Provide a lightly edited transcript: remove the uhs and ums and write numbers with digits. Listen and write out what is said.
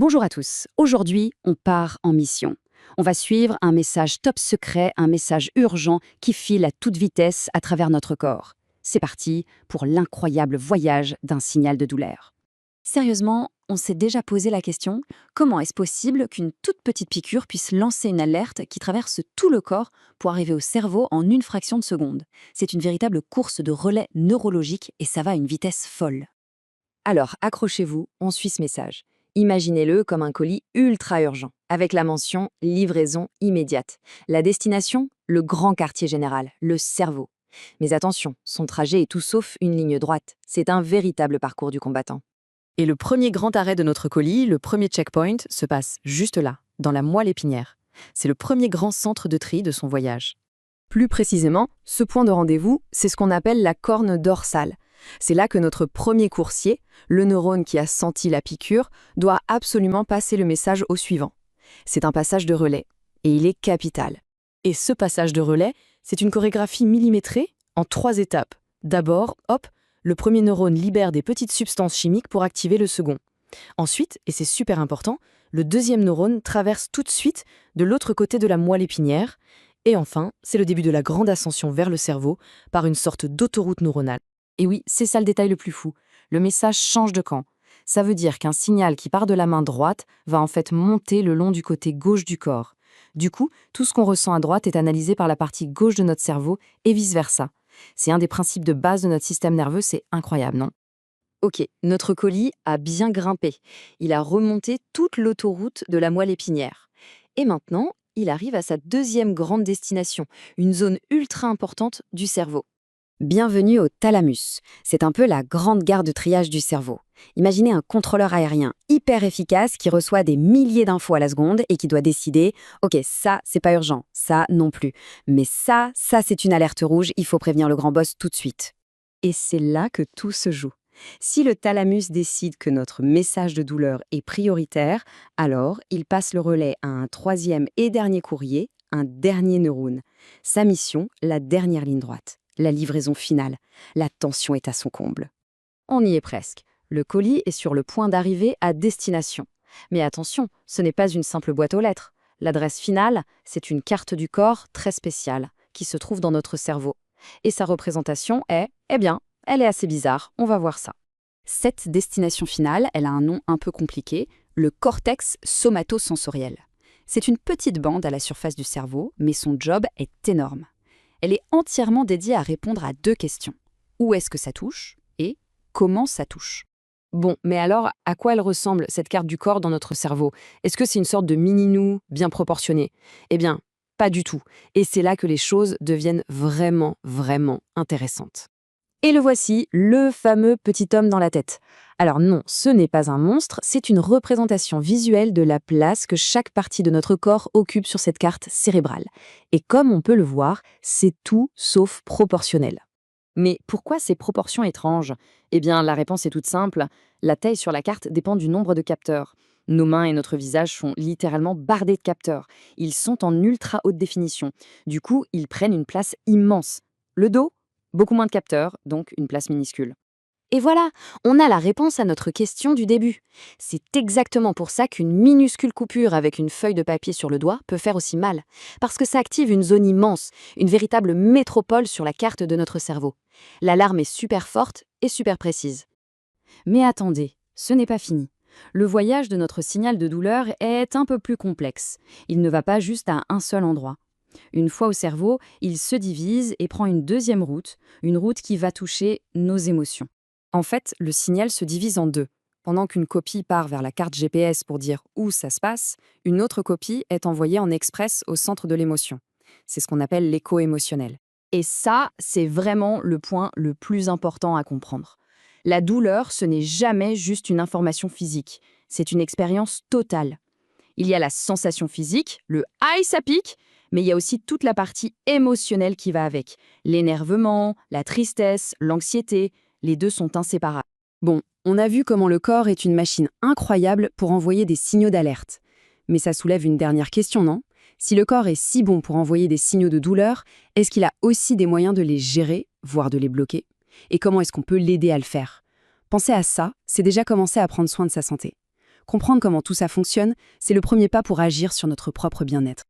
Bonjour à tous. Aujourd'hui, on part en mission. On va suivre un message top secret, un message urgent qui file à toute vitesse à travers notre corps. C'est parti pour l'incroyable voyage d'un signal de douleur. Sérieusement, on s'est déjà posé la question, comment est-ce possible qu'une toute petite piqûre puisse lancer une alerte qui traverse tout le corps pour arriver au cerveau en une fraction de seconde? C'est une véritable course de relais neurologique et ça va à une vitesse folle. Alors, accrochez-vous, on suit ce message. Imaginez-le comme un colis ultra urgent, avec la mention livraison immédiate. La destination, le grand quartier général, le cerveau. Mais attention, son trajet est tout sauf une ligne droite. C'est un véritable parcours du combattant. Et le premier grand arrêt de notre colis, le premier checkpoint, se passe juste là, dans la moelle épinière. C'est le premier grand centre de tri de son voyage. Plus précisément, ce point de rendez-vous, c'est ce qu'on appelle la corne dorsale. C'est là que notre premier coursier, le neurone qui a senti la piqûre, doit absolument passer le message au suivant. C'est un passage de relais, et il est capital. Et ce passage de relais, c'est une chorégraphie millimétrée en 3 étapes. D'abord, hop, le premier neurone libère des petites substances chimiques pour activer le second. Ensuite, et c'est super important, le deuxième neurone traverse tout de suite de l'autre côté de la moelle épinière. Et enfin, c'est le début de la grande ascension vers le cerveau par une sorte d'autoroute neuronale. Et oui, c'est ça le détail le plus fou. Le message change de camp. Ça veut dire qu'un signal qui part de la main droite va en fait monter le long du côté gauche du corps. Du coup, tout ce qu'on ressent à droite est analysé par la partie gauche de notre cerveau et vice-versa. C'est un des principes de base de notre système nerveux, c'est incroyable, non? Ok, notre colis a bien grimpé. Il a remonté toute l'autoroute de la moelle épinière. Et maintenant, il arrive à sa deuxième grande destination, une zone ultra importante du cerveau. Bienvenue au thalamus. C'est un peu la grande gare de triage du cerveau. Imaginez un contrôleur aérien hyper efficace qui reçoit des milliers d'infos à la seconde et qui doit décider « Ok, ça, c'est pas urgent, ça non plus. Mais ça, c'est une alerte rouge, il faut prévenir le grand boss tout de suite. » Et c'est là que tout se joue. Si le thalamus décide que notre message de douleur est prioritaire, alors il passe le relais à un troisième et dernier courrier, un dernier neurone. Sa mission, la dernière ligne droite. La livraison finale. La tension est à son comble. On y est presque. Le colis est sur le point d'arriver à destination. Mais attention, ce n'est pas une simple boîte aux lettres. L'adresse finale, c'est une carte du corps très spéciale qui se trouve dans notre cerveau. Et sa représentation est, elle est assez bizarre, on va voir ça. Cette destination finale, elle a un nom un peu compliqué, le cortex somatosensoriel. C'est une petite bande à la surface du cerveau, mais son job est énorme. Elle est entièrement dédiée à répondre à 2 questions. Où est-ce que ça touche et comment ça touche? Bon, mais alors, à quoi elle ressemble, cette carte du corps dans notre cerveau? Est-ce que c'est une sorte de mini-nous bien proportionné? Eh bien, pas du tout. Et c'est là que les choses deviennent vraiment, vraiment intéressantes. Et le voici, le fameux petit homme dans la tête. Alors non, ce n'est pas un monstre, c'est une représentation visuelle de la place que chaque partie de notre corps occupe sur cette carte cérébrale. Et comme on peut le voir, c'est tout sauf proportionnel. Mais pourquoi ces proportions étranges? Eh bien, la réponse est toute simple. La taille sur la carte dépend du nombre de capteurs. Nos mains et notre visage sont littéralement bardés de capteurs. Ils sont en ultra haute définition. Du coup, ils prennent une place immense. Le dos? Beaucoup moins de capteurs, donc une place minuscule. Et voilà, on a la réponse à notre question du début. C'est exactement pour ça qu'une minuscule coupure avec une feuille de papier sur le doigt peut faire aussi mal. Parce que ça active une zone immense, une véritable métropole sur la carte de notre cerveau. L'alarme est super forte et super précise. Mais attendez, ce n'est pas fini. Le voyage de notre signal de douleur est un peu plus complexe. Il ne va pas juste à un seul endroit. Une fois au cerveau, il se divise et prend une deuxième route, une route qui va toucher nos émotions. En fait, le signal se divise en 2. Pendant qu'une copie part vers la carte GPS pour dire où ça se passe, une autre copie est envoyée en express au centre de l'émotion. C'est ce qu'on appelle l'écho émotionnel. Et ça, c'est vraiment le point le plus important à comprendre. La douleur, ce n'est jamais juste une information physique, c'est une expérience totale. Il y a la sensation physique, le « aïe, ça pique », mais il y a aussi toute la partie émotionnelle qui va avec. L'énervement, la tristesse, l'anxiété, les 2 sont inséparables. Bon, on a vu comment le corps est une machine incroyable pour envoyer des signaux d'alerte. Mais ça soulève une dernière question, non? Si le corps est si bon pour envoyer des signaux de douleur, est-ce qu'il a aussi des moyens de les gérer, voire de les bloquer? Et comment est-ce qu'on peut l'aider à le faire? Penser à ça, c'est déjà commencer à prendre soin de sa santé. Comprendre comment tout ça fonctionne, c'est le premier pas pour agir sur notre propre bien-être.